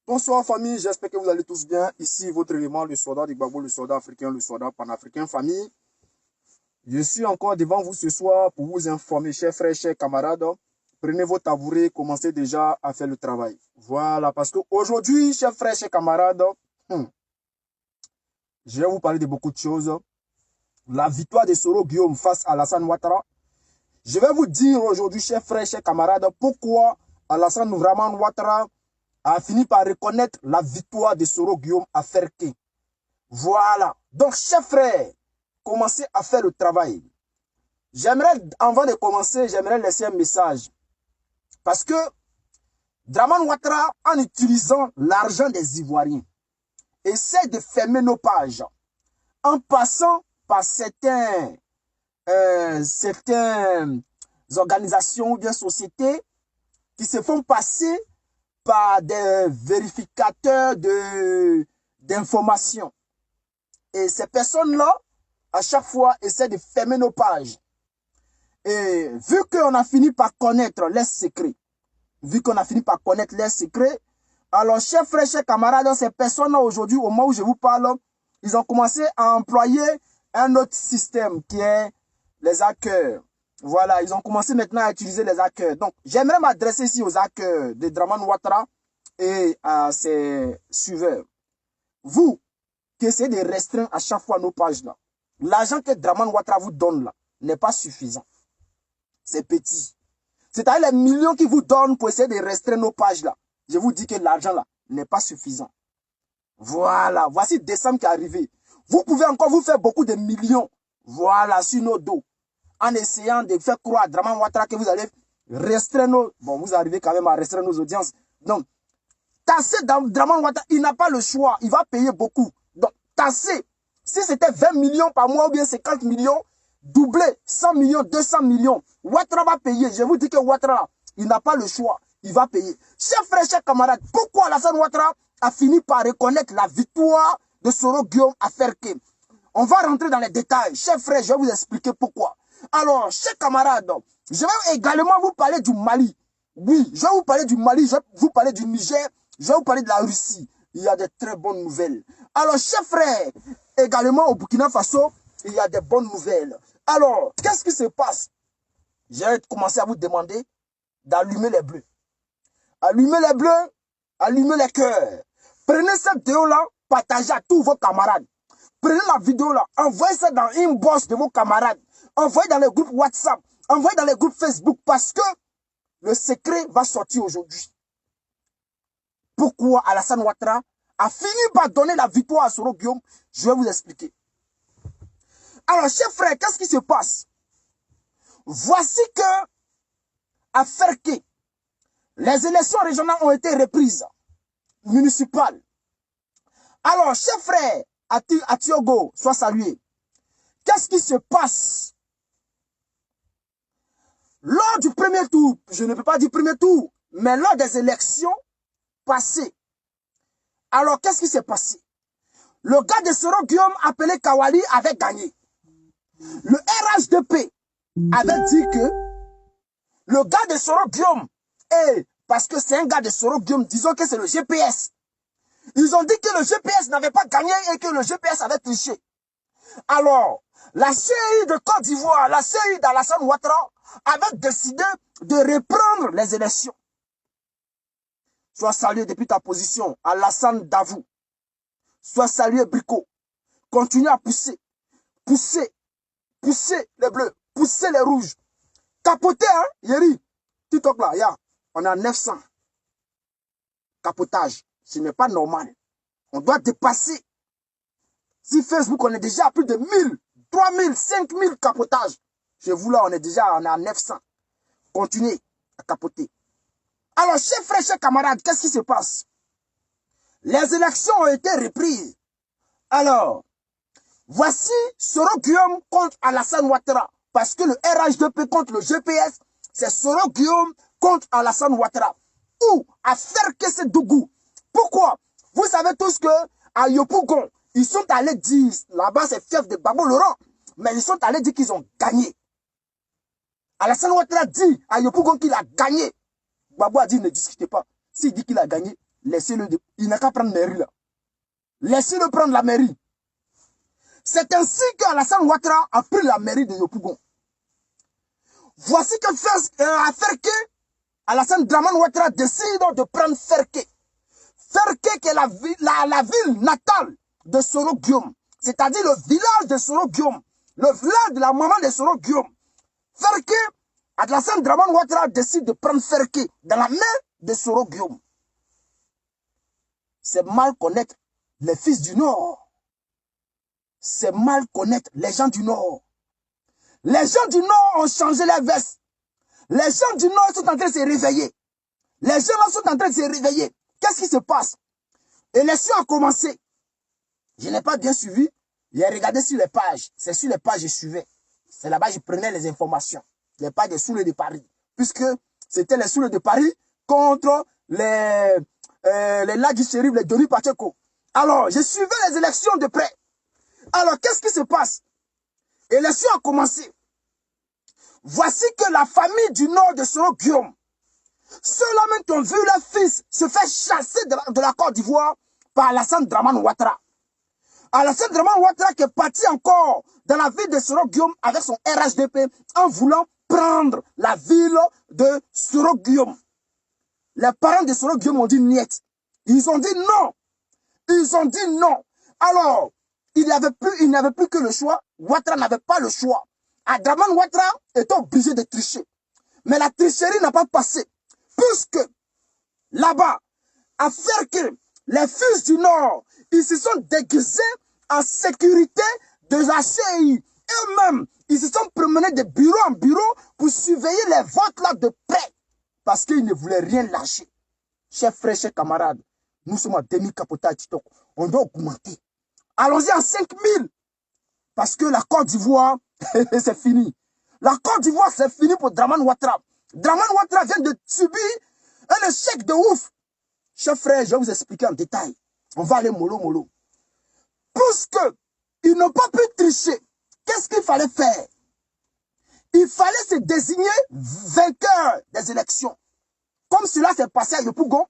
Bonsoir famille, j'espère que vous allez tous bien. Ici votre élément, le soldat du Gbagbo, le soldat africain, le soldat panafricain. Famille, je suis encore devant vous ce soir pour vous informer, chers frères, chers camarades. Prenez vos tabourets, commencez déjà à faire le travail. Voilà, parce qu'aujourd'hui, chers frères, chers camarades, je vais vous parler de beaucoup de choses. La victoire de Soro Guillaume face à Alassane Ouattara. Je vais vous dire aujourd'hui, chers frères, chers camarades, pourquoi Alassane Vraiment Ouattara a fini par reconnaître la victoire de Soro Guillaume à Ferké. Voilà. Donc, chers frères, commencez à faire le travail. J'aimerais, avant de commencer, j'aimerais laisser un message. Parce que Dramane Ouattara, en utilisant l'argent des Ivoiriens, essaie de fermer nos pages en passant par certaines organisations ou bien sociétés qui se font passer par des vérificateurs d'informations. Et ces personnes-là, à chaque fois, essaient de fermer nos pages. Et vu qu'on a fini par connaître leurs secrets, alors, chers frères, chers camarades, ces personnes-là, aujourd'hui, au moment où je vous parle, ils ont commencé à employer un autre système qui est les hackers. Voilà, ils ont commencé maintenant à utiliser les hackers. Donc, j'aimerais m'adresser ici aux hackers de Dramane Ouattara et à ses suiveurs. Vous, qui essayez de restreindre à chaque fois nos pages là, l'argent que Dramane Ouattara vous donne là n'est pas suffisant. C'est petit. C'est-à-dire les millions qu'ils vous donnent pour essayer de restreindre nos pages là. Je vous dis que l'argent là n'est pas suffisant. Voilà, voici décembre qui est arrivé. Vous pouvez encore vous faire beaucoup de millions. Voilà, sur nos dos. En essayant de faire croire à Dramane Ouattara que vous allez restreindre nos... Bon, vous arrivez quand même à restreindre nos audiences. Donc, tasser Dramane Ouattara, il n'a pas le choix. Il va payer beaucoup. Donc, tasser. Si c'était 20 millions par mois ou bien 50 millions, doubler 100 millions, 200 millions. Ouattara va payer. Je vous dis que Ouattara, il n'a pas le choix. Il va payer. Chers frères, chers camarades, pourquoi Alassane Ouattara a fini par reconnaître la victoire de Soro Guillaume à Ferké? On va rentrer dans les détails. Chers frères, je vais vous expliquer pourquoi. Alors, chers camarades, je vais également vous parler du Mali. Oui, je vais vous parler du Mali, je vais vous parler du Niger, je vais vous parler de la Russie. Il y a de très bonnes nouvelles. Alors, chers frères, également au Burkina Faso, il y a des bonnes nouvelles. Alors, qu'est-ce qui se passe? Je vais commencer à vous demander d'allumer les bleus. Allumez les bleus, allumez les cœurs. Prenez cette vidéo-là, partagez à tous vos camarades. Prenez la vidéo-là, envoyez ça dans l'inbox de vos camarades. Envoyez dans les groupes WhatsApp, envoyez dans les groupes Facebook parce que le secret va sortir aujourd'hui. Pourquoi Alassane Ouattara a fini par donner la victoire à Soro Guillaume? Je vais vous expliquer. Alors, chers frères, qu'est-ce qui se passe? Voici que à Ferké, les élections régionales ont été reprises, municipales. Alors, chers frères, à Tiogo, sois salué. Qu'est-ce qui se passe? Lors du premier tour, je ne peux pas dire premier tour, mais lors des élections passées. Alors, qu'est-ce qui s'est passé? Le gars de Soro Guillaume, appelé Kawali, avait gagné. Le RHDP avait dit que le gars de Soro Guillaume, parce que c'est un gars de Soro Guillaume, disons que c'est le GPS. Ils ont dit que le GPS n'avait pas gagné et que le GPS avait triché. Alors, la CI de Côte d'Ivoire, la CI d'Alassane Ouattara, avait décidé de reprendre les élections. Sois salué depuis ta position, Alassane Davou. Sois salué, Brico. Continue à pousser. Pousser. Pousser les bleus. Pousser les rouges. Capoter, hein, Yeri. TikTok là, ya. On a 900. Capotage. Ce n'est pas normal. On doit dépasser. Si Facebook, on est déjà à plus de 1000, 3000, 5000 capotages. Chez vous là, on est à 900. Continuez à capoter. Alors, chers frères, chers camarades, qu'est-ce qui se passe? Les élections ont été reprises. Alors, voici Soro Guillaume contre Alassane Ouattara. Parce que le RHDP contre le GPS, c'est Soro Guillaume contre Alassane Ouattara. Ou à Ferké Dougou. Pourquoi? Vous savez tous que à Yopougon, ils sont allés dire, là-bas c'est fief de Gbagbo Laurent, mais ils sont allés dire qu'ils ont gagné. Alassane Ouattara dit à Yopougon qu'il a gagné. Gbagbo a dit ne discutez pas. S'il dit qu'il a gagné, laissez-le. Il n'a qu'à prendre la mairie là. Laissez-le prendre la mairie. C'est ainsi qu'Alassane Ouattara a pris la mairie de Yopougon. Voici que à Ferké, Alassane Dramane Ouattara décide de prendre Ferké. Ferké qui est la ville natale de Soro Guillaume. C'est-à-dire le village de Soro Guillaume. Le village de la maman de Soro Guillaume. Ferké, Alassane Dramane Ouattara décide de prendre Ferké dans la main de Soro Guillaume. C'est mal connaître les fils du Nord. C'est mal connaître les gens du Nord. Les gens du Nord ont changé les vestes. Les gens du Nord sont en train de se réveiller. Les gens là sont en train de se réveiller. Qu'est-ce qui se passe? L'élection a commencé. Je n'ai pas bien suivi. J'ai regardé sur les pages. C'est sur les pages que je suivais. C'est là-bas que je prenais les informations. Les pages des Souleux de Paris. Puisque c'était les Souleux de Paris contre les Lagui Chérif, les Denis Pacheco. Alors, je suivais les élections de près. Alors, qu'est-ce qui se passe? L'élection a commencé. Voici que la famille du nord de Soro Guillaume, ceux-là même qui ont vu leur fils se faire chasser de la Côte d'Ivoire par Alassane Dramane Ouattara. Alassane Dramane Ouattara qui est parti encore dans la ville de Soro Guillaume avec son RHDP en voulant prendre la ville de Soro Guillaume. Les parents de Soro Guillaume ont dit niet. Ils ont dit non. Ils ont dit non. Alors, il n'y avait plus que le choix. Ouattara n'avait pas le choix. Dramane Ouattara était obligé de tricher. Mais la tricherie n'a pas passé. Puisque là-bas, à Ferké, les fils du Nord, ils se sont déguisés en sécurité de la CI. Eux-mêmes, ils se sont promenés de bureau en bureau pour surveiller les votes là de près. Parce qu'ils ne voulaient rien lâcher. Chers frères, chers camarades, nous sommes à 2000 capotage TikTok. On doit augmenter. Allons-y à 5000. Parce que la Côte d'Ivoire, c'est fini. La Côte d'Ivoire, c'est fini pour Dramane Ouattara. Dramane Ouattara vient de subir un échec de ouf. Chers frères, je vais vous expliquer en détail. On va aller mollo mollo. Puisque ils n'ont pas pu tricher, qu'est-ce qu'il fallait faire? Il fallait se désigner vainqueur des élections. Comme cela s'est passé à Yopougon,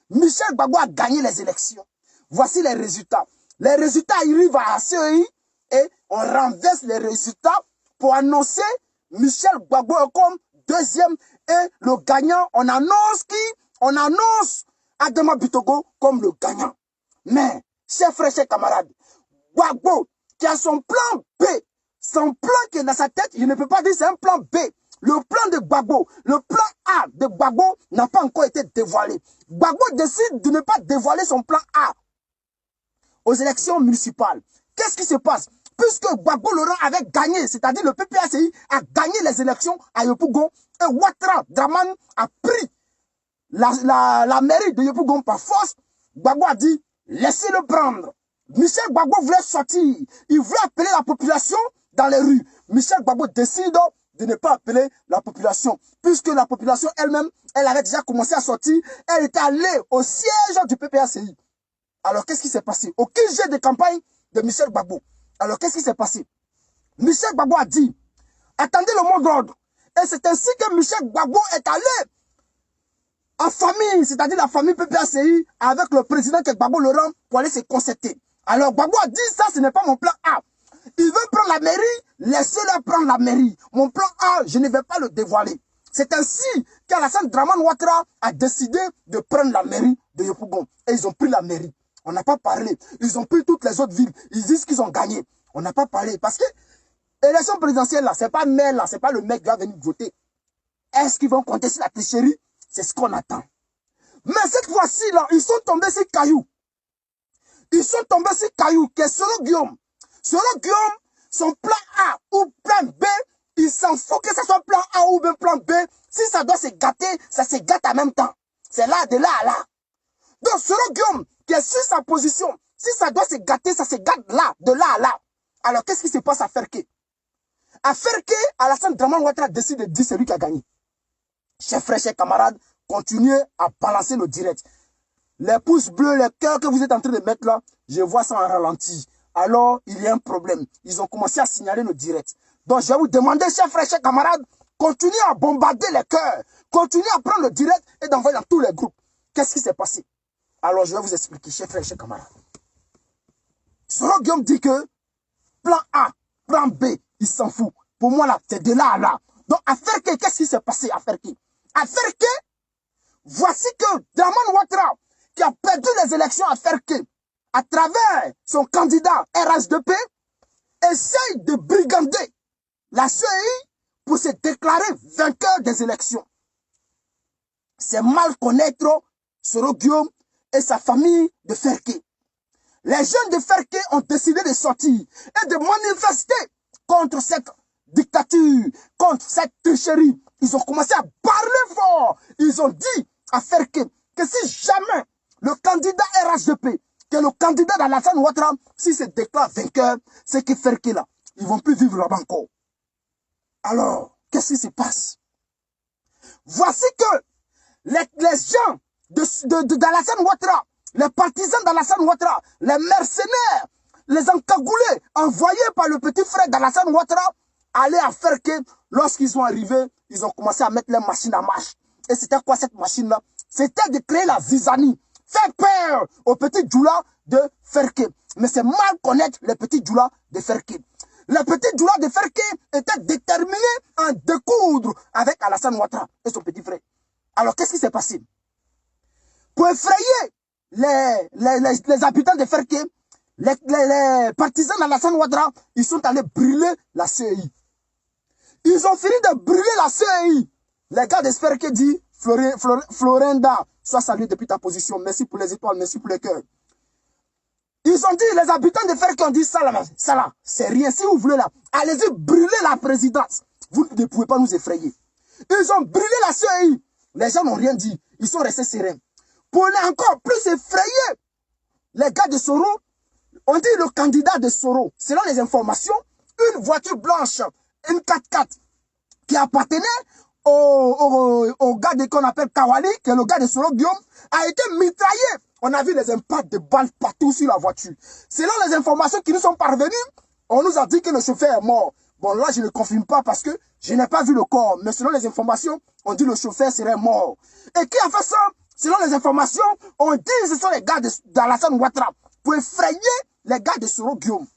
Michel Gbagbo a gagné les élections. Voici les résultats. Les résultats arrivent à la CEI et on renverse les résultats pour annoncer Michel Gbagbo comme deuxième et le gagnant. On annonce qui? On annonce Adama Bitogo comme le gagnant. Mais, chers frères, chers camarades, Gbagbo qui a son plan B, son plan qui est dans sa tête, je ne peux pas dire c'est un plan B. Le plan de Gbagbo, le plan A de Gbagbo n'a pas encore été dévoilé. Gbagbo décide de ne pas dévoiler son plan A aux élections municipales. Qu'est-ce qui se passe? Puisque Gbagbo Laurent avait gagné, c'est-à-dire le PPACI a gagné les élections à Yopougon, et Ouattara Dramane a pris la mairie de Yopougon par force, Gbagbo a dit, laissez-le prendre. Michel Gbagbo voulait sortir, il voulait appeler la population dans les rues. Michel Gbagbo décide de ne pas appeler la population, puisque la population elle-même, elle avait déjà commencé à sortir, elle était allée au siège du PPACI. Alors qu'est-ce qui s'est passé? Aucun jet de campagne de Michel Gbagbo. Alors qu'est-ce qui s'est passé? Michel Gbagbo a dit, attendez le mot d'ordre. Et c'est ainsi que Michel Gbagbo est allé en famille, c'est-à-dire la famille PPACI, avec le président qui est Gbagbo Laurent, pour aller se concerter. Alors Gbagbo a dit, ça ce n'est pas mon plan A. Il veut prendre la mairie, laissez-le prendre la mairie. Mon plan A, je ne vais pas le dévoiler. C'est ainsi qu'Alassane Dramane Ouattara a décidé de prendre la mairie de Yopougon. Et ils ont pris la mairie. On n'a pas parlé. Ils ont pris toutes les autres villes. Ils disent qu'ils ont gagné. On n'a pas parlé. Parce que l'élection présidentielle, là, c'est pas maire, là, c'est pas le mec qui va venir voter. Est-ce qu'ils vont compter sur la tricherie? C'est ce qu'on attend. Mais cette fois-ci, là, ils sont tombés sur Caillou. Ils sont tombés sur Caillou, qui est Soro Guillaume. Soro Guillaume, son plan A ou plan B, il s'en fout que ce soit plan A ou bien plan B. Si ça doit se gâter, ça se gâte en même temps. C'est là, de là à là. Donc, Soro Guillaume, qui est sur sa position, si ça doit se gâter, ça se gâte là, de là à là. Alors, qu'est-ce qui se passe à Ferké? À Ferké, Alassane Dramane Ouattara décide de dire celui qui a gagné. Chers frères, chers camarades, continuez à balancer le direct. Les pouces bleus, les cœurs que vous êtes en train de mettre là, je vois ça en ralenti. Alors, il y a un problème. Ils ont commencé à signaler le direct. Donc, je vais vous demander, chers frères, chers camarades, continuez à bombarder les cœurs. Continuez à prendre le direct et d'envoyer dans tous les groupes. Qu'est-ce qui s'est passé? Alors, je vais vous expliquer, chers frères et chers camarades. Soro Guillaume dit que plan A, plan B, il s'en fout. Pour moi, là, c'est de là à là. Donc, à Ferke, qu'est-ce qui s'est passé à Ferke? À Ferke, voici que Draman Ouattara, qui a perdu les élections à Ferke, à travers son candidat RH2P, essaye de brigander la CEI pour se déclarer vainqueur des élections. C'est mal connaître Soro Guillaume et sa famille de Ferke. Les jeunes de Ferke ont décidé de sortir et de manifester contre cette dictature, contre cette tricherie. Ils ont commencé à parler fort. Ils ont dit à Ferke que si jamais le candidat RH2P, que le candidat d'Alassane Ouattara, s'il se déclare vainqueur, c'est que Ferke là, ils ne vont plus vivre là-bas encore. Alors, qu'est-ce qui se passe? Voici que les gens d'Alassane Ouattara, les partisans d'Alassane Ouattara, les mercenaires, les encagoulés, envoyés par le petit frère d'Alassane Ouattara, allaient à Ferke. Lorsqu'ils sont arrivés, ils ont commencé à mettre les machines en marche. Et c'était quoi cette machine-là? C'était de créer la zizanie, faire peur aux petits djoulas de Ferke. Mais c'est mal connaître les petits djoulas de Ferke. Les petits djoulas de Ferke étaient déterminés à découdre avec Alassane Ouattara et son petit frère. Alors, qu'est-ce qui s'est passé? Pour effrayer les habitants de Ferke, les partisans d'Alassane Ouattara, ils sont allés brûler la CEI. Ils ont fini de brûler la CEI. Les gars de Ferke disent, Florinda, sois salué depuis ta position. Merci pour les étoiles, merci pour les cœurs. Ils ont dit, les habitants de Ferke ont dit, ça là, c'est rien. Si vous voulez là, allez-y brûler la présidence. Vous ne pouvez pas nous effrayer. Ils ont brûlé la CEI. Les gens n'ont rien dit. Ils sont restés sereins. Pour encore plus effrayer les gars de Soro, on dit le candidat de Soro, selon les informations, une voiture blanche, une 4x4, qui appartenait au gars qu'on appelle Kawali, qui est le gars de Soro Guillaume, a été mitraillé. On a vu les impacts de balles partout sur la voiture. Selon les informations qui nous sont parvenues, on nous a dit que le chauffeur est mort. Bon, là, je ne confirme pas parce que je n'ai pas vu le corps. Mais selon les informations, on dit que le chauffeur serait mort. Et qui a fait ça? Selon les informations, on dit que ce sont les gars d'Alassane Ouattara. Pour effrayer les gars de Soro Guillaume.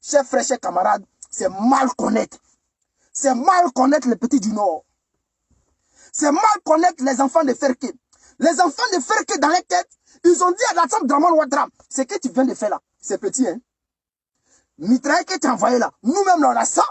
Chers frères, chers camarades, c'est mal connaître. C'est mal connaître les petits du Nord. C'est mal connaître les enfants de Ferke. Les enfants de Ferke dans les têtes, ils ont dit à Alassane Draman Ouattara, ce que tu viens de faire là, c'est petit, hein. Mitraille que tu as envoyé là, nous-mêmes on a ça,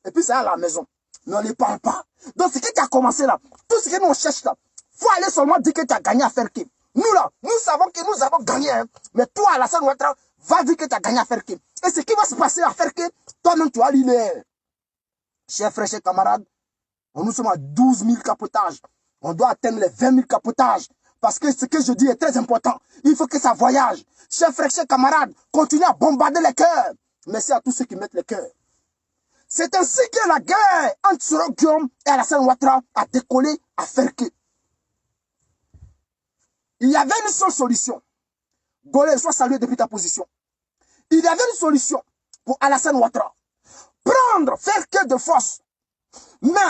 et puis c'est à la maison. Mais on ne parle pas. Donc ce que tu as commencé là, tout ce que nous on cherche là, il faut aller seulement dire que tu as gagné à Ferke. Nous là, nous savons que nous avons gagné, hein. Mais toi, Alassane Ouattara, va dire que tu as gagné à Ferke. Et ce qui va se passer à Ferke, toi-même tu vas l'île. Chers frères, chers camarades, nous sommes à 12 000 capotages. On doit atteindre les 20 000 capotages. Parce que ce que je dis est très important. Il faut que ça voyage. Chers frères, chers camarades, continuez à bombarder les cœurs. Merci à tous ceux qui mettent les cœurs. C'est ainsi que la guerre entre Soro Guillaume et Alassane Ouattara a décollé à Ferke. Il y avait une seule solution. Golé, sois salué depuis ta position. Il y avait une solution pour Alassane Ouattara. Prendre Ferke de force. Mais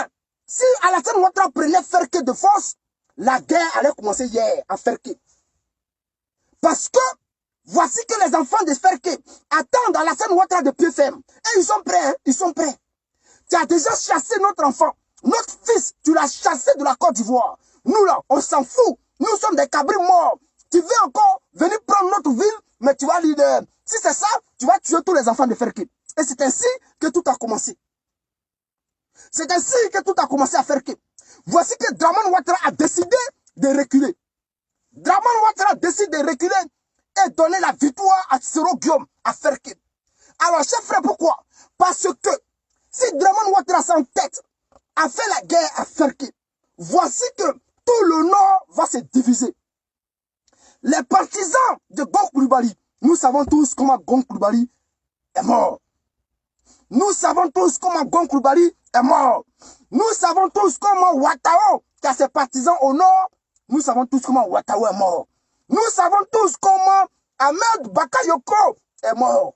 si Alassane Ouattara prenait Ferke de force, la guerre allait commencer hier à Ferke. Parce que voici que les enfants de Ferke attendent Alassane Ouattara de pied ferme. Et ils sont prêts, hein? Ils sont prêts. Tu as déjà chassé notre enfant, notre fils, tu l'as chassé de la Côte d'Ivoire. Nous là, on s'en fout. Nous sommes des cabris morts. Tu veux encore venir prendre notre ville, mais tu vas leader. Si c'est ça, tu vas tuer tous les enfants de Ferke. Et c'est ainsi que tout a commencé. C'est ainsi que tout a commencé à Ferke. Voici que Draman Ouattara a décidé de reculer. Draman Ouattara décide de reculer et donner la victoire à Soro Guillaume, à Ferke. Alors, chers frères, pourquoi? Parce que si Draman Ouattara sans tête a fait la guerre à Ferke, voici que tout le Nord va se diviser. Les partisans de Gong Coulibaly, nous savons tous comment Gong Coulibaly est mort. Nous savons tous comment Gong Coulibaly est mort. Nous savons tous comment Ouattao, qui a ses partisans au nord, nous savons tous comment Ouattao est mort. Nous savons tous comment Ahmed Bakayoko est mort.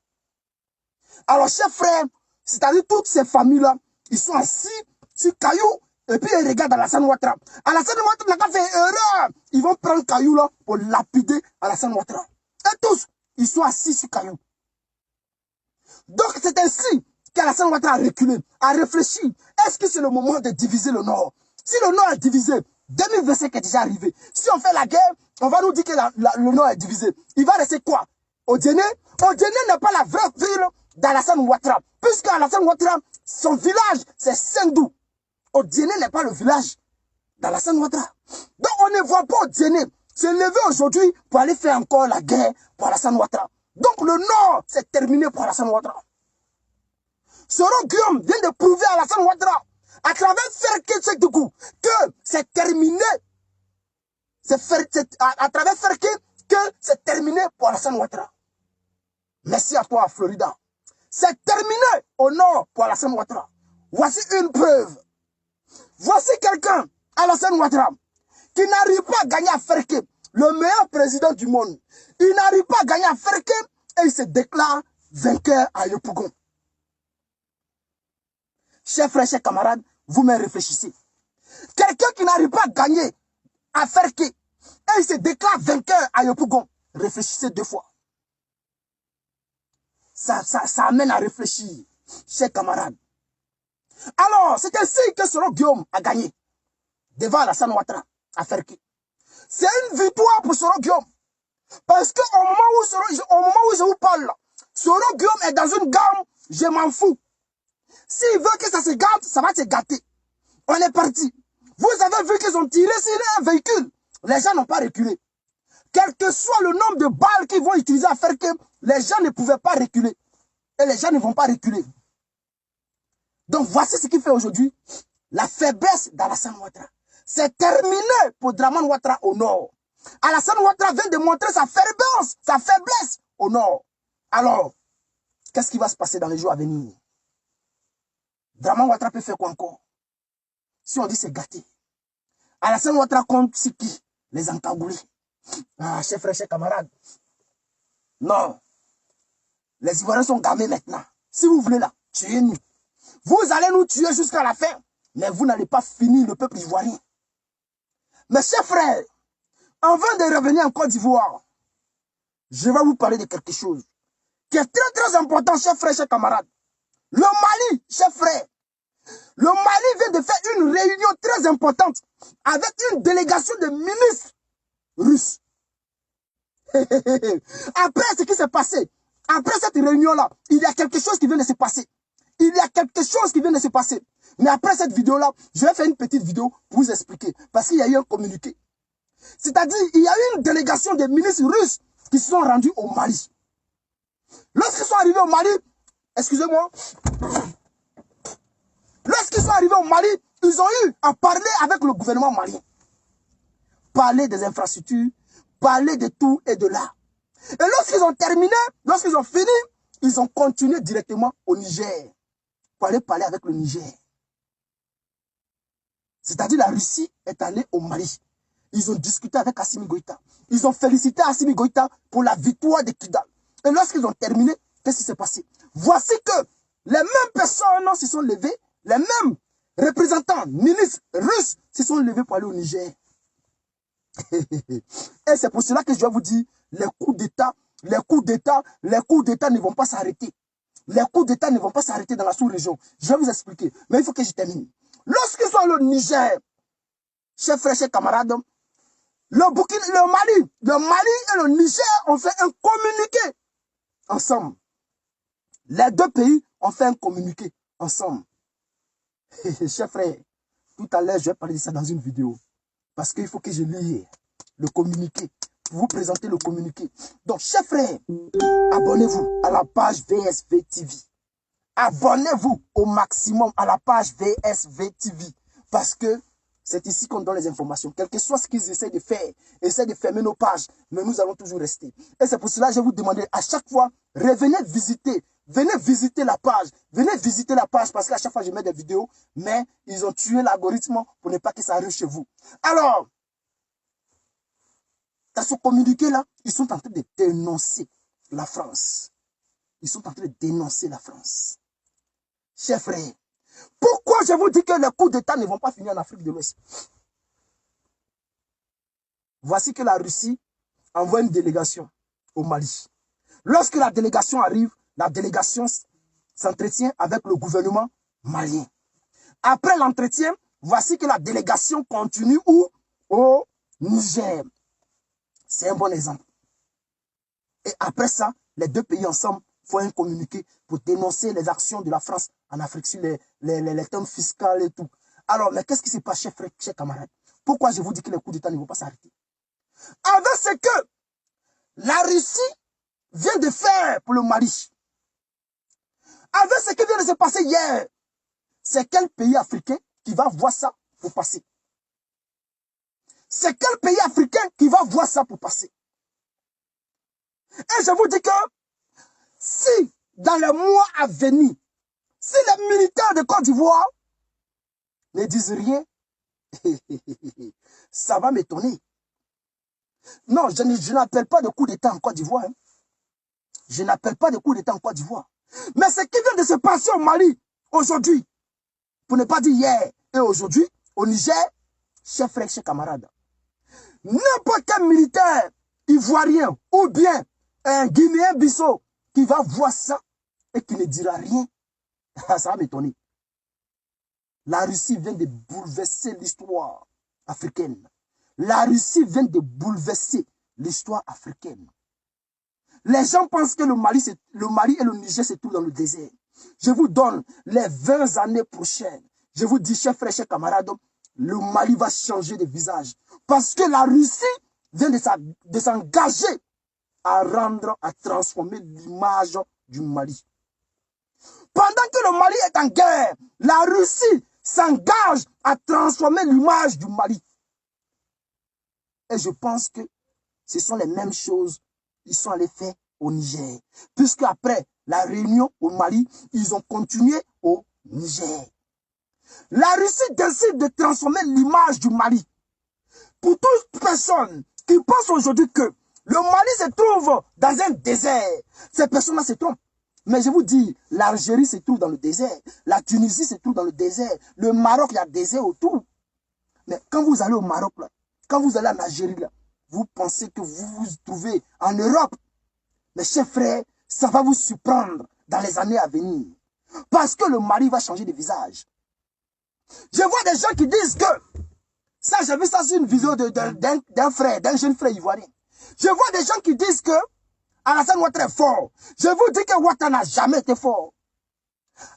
Alors, chers frères, c'est-à-dire toutes ces familles-là, ils sont assis sur cailloux Et puis ils regardent Alassane Ouattara. Alassane Ouattara n'a pas fait erreur. Ils vont prendre Caillou là pour lapider Alassane Ouattara. Et tous, ils sont assis sur Caillou. Donc c'est ainsi qu'Alassane Ouattara a reculé, a réfléchi. Est-ce que c'est le moment de diviser le Nord? Si le Nord est divisé, 2025 est déjà arrivé. Si on fait la guerre, on va nous dire que le Nord est divisé. Il va rester quoi? Odiéné? Odiéné n'est pas la vraie ville d'Alassane Ouattara. Puisque Alassane Ouattara, son village, c'est Sendou. Odiéné n'est pas le village d'Alassane Ouattara. Donc on ne voit pas Odiéné se lever aujourd'hui pour aller faire encore la guerre pour Alassane Ouattara. Donc le Nord, c'est terminé pour Alassane Ouattara. Soro Guillaume vient de prouver à Alassane Ouattara, à travers Ferke Tchedougou, que c'est terminé. À travers Ferke que c'est terminé pour Alassane Ouattara. Merci à toi, Florida. C'est terminé au Nord pour Alassane Ouattara. Voici une preuve. Voici quelqu'un, Alassane Ouattara, qui n'arrive pas à gagner à Ferke, le meilleur président du monde. Il n'arrive pas à gagner à Ferke et il se déclare vainqueur à Yopougon. Chers frères, chers camarades, vous-même réfléchissez. Quelqu'un qui n'arrive pas à gagner à Ferke et il se déclare vainqueur à Yopougon. Réfléchissez 2 fois. Ça amène à réfléchir, chers camarades. Alors, c'est ainsi que Soro Guillaume a gagné devant Alassane Ouattara à Ferke. C'est une victoire pour Soro Guillaume. Parce qu'au moment où je vous parle, Soro Guillaume est dans une gamme, je m'en fous. S'il veut que ça se gâte, ça va se gâter. On est parti. Vous avez vu qu'ils ont tiré sur un véhicule. Les gens n'ont pas reculé. Quel que soit le nombre de balles qu'ils vont utiliser à Ferke, les gens ne pouvaient pas reculer. Et les gens ne vont pas reculer. Donc voici ce qui fait aujourd'hui la faiblesse d'Alassane Ouattara. C'est terminé pour Draman Ouattara au nord. Alassane Ouattara vient de montrer sa faiblesse au nord. Alors, qu'est-ce qui va se passer dans les jours à venir? Draman Ouattara peut faire quoi encore? Si on dit c'est gâté. Alassane Ouattara compte sur qui? Les encagoulés. Ah, chers frères, chers camarades. Non. Les Ivoiriens sont gamés maintenant. Si vous voulez là, tuez-nous. Vous allez nous tuer jusqu'à la fin. Mais vous n'allez pas finir le peuple ivoirien. Mes chers frères, avant de revenir en Côte d'Ivoire, je vais vous parler de quelque chose qui est très très important, chers frères, chers camarades. Le Mali, chers frères, le Mali vient de faire une réunion très importante avec une délégation de ministres russes. Après ce qui s'est passé, après cette réunion-là, il y a quelque chose qui vient de se passer. Il y a quelque chose qui vient de se passer. Mais après cette vidéo-là, je vais faire une petite vidéo pour vous expliquer. Parce qu'il y a eu un communiqué. C'est-à-dire, il y a eu une délégation de ministres russes qui se sont rendus au Mali. Lorsqu'ils sont arrivés au Mali, excusez-moi, lorsqu'ils sont arrivés au Mali, ils ont eu à parler avec le gouvernement malien. Parler des infrastructures, parler de tout et de là. Et lorsqu'ils ont terminé, lorsqu'ils ont fini, ils ont continué directement au Niger. Pour aller parler avec le Niger. C'est-à-dire la Russie est allée au Mali. Ils ont discuté avec Assimi Goïta. Ils ont félicité Assimi Goïta pour la victoire de Kidal. Et lorsqu'ils ont terminé, qu'est-ce qui s'est passé? Voici que les mêmes personnes se sont levées, les mêmes représentants, ministres russes se sont levés pour aller au Niger. Et c'est pour cela que je vais vous dire, les coups d'État ne vont pas s'arrêter. Les coups d'État ne vont pas s'arrêter dans la sous-région. Je vais vous expliquer. Mais il faut que je termine. Lorsqu'ils sont au Niger, chers frères, chers camarades, le Mali et le Niger ont fait un communiqué ensemble. Les deux pays ont fait un communiqué ensemble. Chers frères, tout à l'heure, je vais parler de ça dans une vidéo. Parce qu'il faut que je lise le communiqué. Pour vous présenter le communiqué. Donc, chers frères, abonnez-vous à la page VSV TV. Abonnez-vous au maximum à la page VSV TV. Parce que c'est ici qu'on donne les informations. Quel que soit ce qu'ils essaient de faire, essaient de fermer nos pages, mais nous allons toujours rester. Et c'est pour cela que je vais vous demander à chaque fois, revenez visiter. Venez visiter la page. Venez visiter la page parce qu'à chaque fois je mets des vidéos, mais ils ont tué l'algorithme pour ne pas que ça arrive chez vous. Alors, dans ce communiqué-là, ils sont en train de dénoncer la France. Ils sont en train de dénoncer la France. Chers frères, Pourquoi je vous dis que les coups d'État ne vont pas finir en Afrique de l'Ouest? Voici que la Russie envoie une délégation au Mali. Lorsque la délégation arrive, la délégation s'entretient avec le gouvernement malien. Après l'entretien, voici que la délégation continue où? Au Niger. C'est un bon exemple. Et après ça, les deux pays ensemble font un communiqué pour dénoncer les actions de la France en Afrique sur les termes fiscaux et tout. Alors, mais qu'est-ce qui se passe, chers frères, chers camarades? Pourquoi je vous dis que les coups d'État ne vont pas s'arrêter? Avec ce que la Russie vient de faire pour le Mali, avec ce qui vient de se passer hier, c'est quel pays africain qui va voir ça pour passer? C'est quel pays africain qui va voir ça pour passer? Et je vous dis que si dans les mois à venir, si les militaires de Côte d'Ivoire ne disent rien, ça va m'étonner. Non, je n'appelle pas de coup d'État en Côte d'Ivoire. Hein. Je n'appelle pas de coup d'État en Côte d'Ivoire. Mais ce qui vient de se passer au Mali aujourd'hui, pour ne pas dire hier et aujourd'hui, au Niger, chers frères, chers camarades, n'importe quel militaire ivoirien ou bien un Guinéen Bissau qui va voir ça et qui ne dira rien, ça va m'étonner. La Russie vient de bouleverser l'histoire africaine. La Russie vient de bouleverser l'histoire africaine. Les gens pensent que le Mali et le Niger se trouvent dans le désert. Je vous donne les 20 années prochaines. Je vous dis, chers frères, chers camarades, le Mali va changer de visage. Parce que la Russie vient de s'engager à transformer l'image du Mali. Pendant que le Mali est en guerre, la Russie s'engage à transformer l'image du Mali. Et je pense que ce sont les mêmes choses qui sont allés faire au Niger. Puisque après la réunion au Mali, ils ont continué au Niger. La Russie décide de transformer l'image du Mali. Pour toute personne qui pense aujourd'hui que le Mali se trouve dans un désert, ces personnes-là se trompent. Mais je vous dis, l'Algérie se trouve dans le désert, la Tunisie se trouve dans le désert, le Maroc, il y a désert autour. Mais quand vous allez au Maroc, là, quand vous allez en Algérie, là, vous pensez que vous vous trouvez en Europe. Mes chers frères, ça va vous surprendre dans les années à venir. Parce que le Mali va changer de visage. Je vois des gens qui disent que, ça j'ai vu ça sur une vidéo d'un jeune frère ivoirien. Je vois des gens qui disent que Alassane Ouattara est fort. Je vous dis que Ouattara n'a jamais été fort.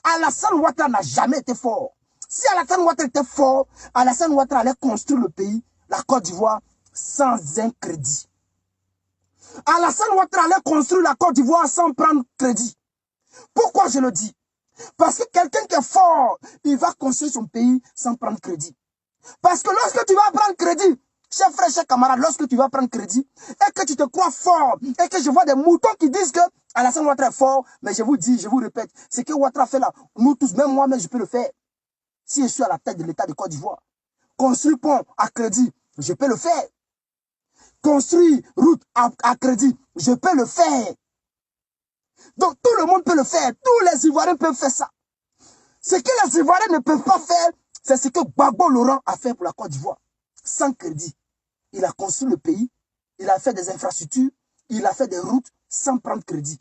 Alassane Ouattara n'a jamais été fort. Si Alassane Ouattara était fort, Alassane Ouattara allait construire le pays, la Côte d'Ivoire, sans un crédit. Alassane Ouattara allait construire la Côte d'Ivoire sans prendre crédit. Pourquoi je le dis? Parce que quelqu'un qui est fort, il va construire son pays sans prendre crédit. Parce que lorsque tu vas prendre crédit, chers frères, chers camarades, lorsque tu vas prendre crédit et que tu te crois fort et que je vois des moutons qui disent que Alassane Ouattara est fort, mais je vous dis, je vous répète, ce que Ouattara fait là, nous tous, même moi-même, je peux le faire. Si je suis à la tête de l'État de Côte d'Ivoire, construire pont à crédit, je peux le faire. Construire route à crédit, je peux le faire. Donc tout le monde peut le faire, tous les Ivoiriens peuvent faire ça. Ce que les Ivoiriens ne peuvent pas faire, c'est ce que Gbagbo Laurent a fait pour la Côte d'Ivoire. Sans crédit. Il a construit le pays, il a fait des infrastructures, il a fait des routes sans prendre crédit.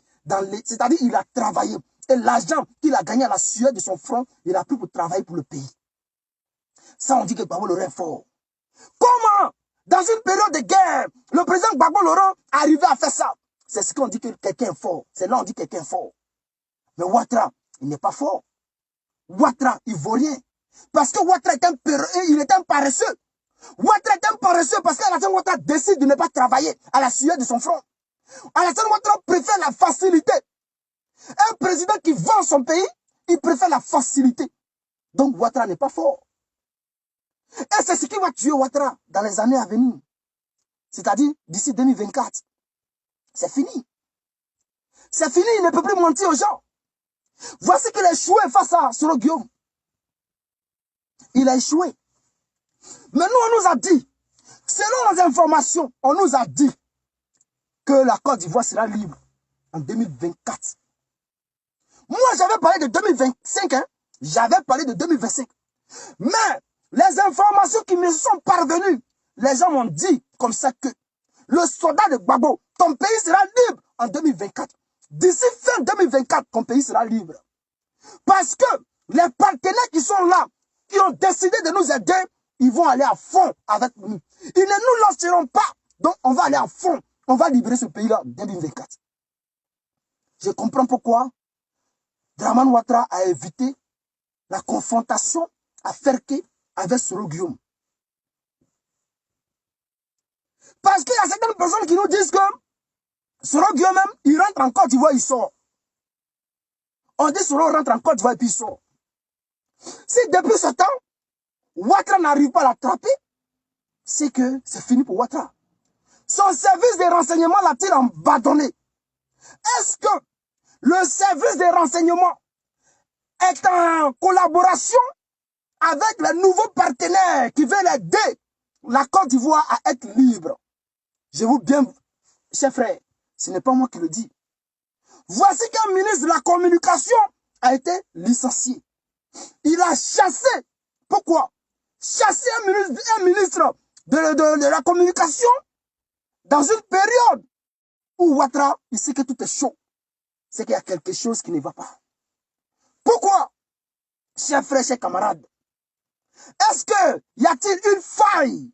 C'est-à-dire il a travaillé. Et l'argent qu'il a gagné à la sueur de son front, il a pris pour travailler pour le pays. Ça, on dit que Gbagbo Laurent est fort. Comment, dans une période de guerre, le président Gbagbo Laurent arrivait à faire ça? C'est ce qu'on dit que quelqu'un est fort. C'est là on dit que quelqu'un est fort. Mais Ouattara, il n'est pas fort. Ouattara, il ne vaut rien. Parce que Ouattara est un paresseux. Ouattara est un paresseux parce qu'Alassane Ouattara décide de ne pas travailler à la sueur de son front. Alassane Ouattara préfère la facilité. Un président qui vend son pays, il préfère la facilité. Donc Ouattara n'est pas fort. Et c'est ce qui va tuer Ouattara dans les années à venir. C'est-à-dire d'ici 2024. C'est fini. C'est fini, il ne peut plus mentir aux gens. Voici qu'il a échoué face à Soro Guillaume. Il a échoué. Mais nous, on nous a dit, selon les informations, on nous a dit que la Côte d'Ivoire sera libre en 2024. Moi, j'avais parlé de 2025, hein. J'avais parlé de 2025. Mais les informations qui me sont parvenues, les gens m'ont dit comme ça que le soldat de Gbagbo, ton pays sera libre en 2024. D'ici fin 2024, ton pays sera libre. Parce que les partenaires qui sont là, qui ont décidé de nous aider, ils vont aller à fond avec nous. Ils ne nous lanceront pas. Donc, on va aller à fond. On va libérer ce pays-là en 2024. Je comprends pourquoi Dramane Ouattara a évité la confrontation à Ferké avec Soro Guillaume. Parce qu'il y a certaines personnes qui nous disent que Soro Guillaume même, il rentre en Côte d'Ivoire, il sort. On dit Soro rentre en Côte d'Ivoire et puis il sort. Si depuis ce temps, Ouattara n'arrive pas à l'attraper, c'est que c'est fini pour Ouattara. Son service de renseignement l'a-t-il abandonné? Est-ce que le service de renseignement est en collaboration avec les nouveaux partenaires qui veulent aider la Côte d'Ivoire à être libre? Je vous bien, chers frères, ce n'est pas moi qui le dis. Voici qu'un ministre de la communication a été licencié. Il a chassé. Pourquoi? Chasser un ministre de la communication dans une période où Ouattara, il sait que tout est chaud. C'est qu'il y a quelque chose qui ne va pas. Pourquoi? Chers frères, chers camarades, est-ce que y a-t-il une faille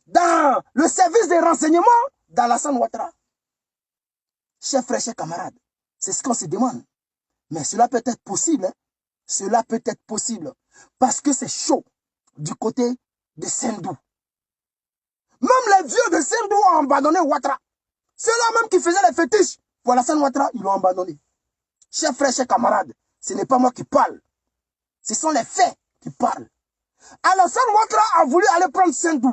dans le service de renseignement d'Alassane Ouattara? Chers frères, chers camarades, c'est ce qu'on se demande. Mais cela peut être possible. Hein? Cela peut être possible. Parce que c'est chaud du côté de Sendou. Même les vieux de Sendou ont abandonné Ouattara. Ceux-là même qui faisaient les fétiches pour Alassane Ouattara, ils l'ont abandonné. Chers frères, chers camarades, ce n'est pas moi qui parle. Ce sont les faits qui parlent. Alassane Ouattara a voulu aller prendre Sendou.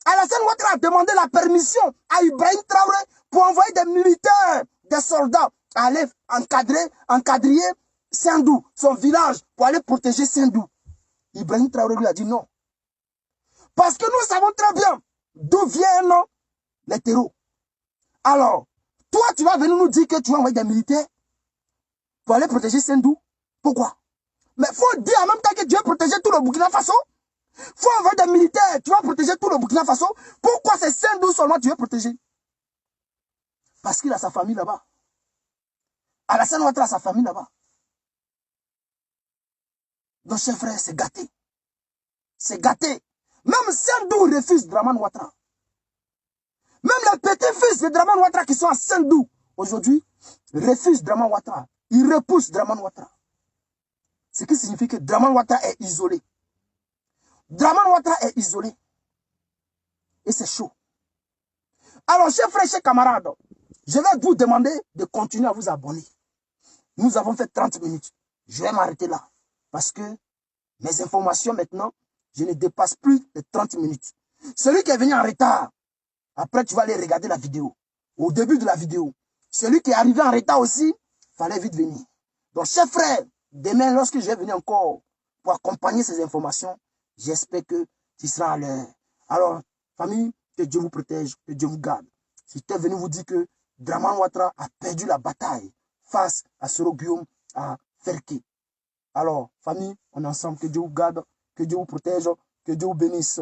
Alassane Ouattara a demandé la permission à Ibrahim Traoré pour envoyer des militaires, des soldats, à aller encadrer Sendou, son village, pour aller protéger Sendou. Ibrahim Traoré lui a dit non. Parce que nous savons très bien d'où viennent les terreaux. Alors, toi, tu vas venir nous dire que tu vas envoyer des militaires pour aller protéger Sendou. Pourquoi? Mais il faut dire en même temps que Dieu protéger tout le Burkina Faso. Il faut envoyer des militaires, tu vas protéger tout le Burkina Faso. Pourquoi c'est Sendou seulement tu veux protéger? Parce qu'il a sa famille là-bas. Alassane Ouattara a sa famille là-bas. Donc, chers frères, c'est gâté. C'est gâté. Même Sendou refuse Dramane Ouattara. Même les petits-fils de Dramane Ouattara qui sont à Sendou, aujourd'hui, refusent Dramane Ouattara. Ils repoussent Dramane Ouattara. Ce qui signifie que Dramane Ouattara est isolé. Dramane Ouattara est isolé. Et c'est chaud. Alors, chers frères, chers camarades, je vais vous demander de continuer à vous abonner. Nous avons fait 30 minutes. Je vais m'arrêter là. Parce que mes informations maintenant, je ne dépasse plus les 30 minutes. Celui qui est venu en retard, après tu vas aller regarder la vidéo. Au début de la vidéo. Celui qui est arrivé en retard aussi, il fallait vite venir. Donc, chers frères, demain, lorsque je vais venir encore pour accompagner ces informations, j'espère que tu seras à l'heure. Alors, famille, que Dieu vous protège, que Dieu vous garde. Si tu es venu vous dire que Dramane Ouattara a perdu la bataille face à Soro Guillaume, à Ferké. Alors, famille, on est ensemble, que Dieu vous garde, que Dieu vous protège, que Dieu vous bénisse.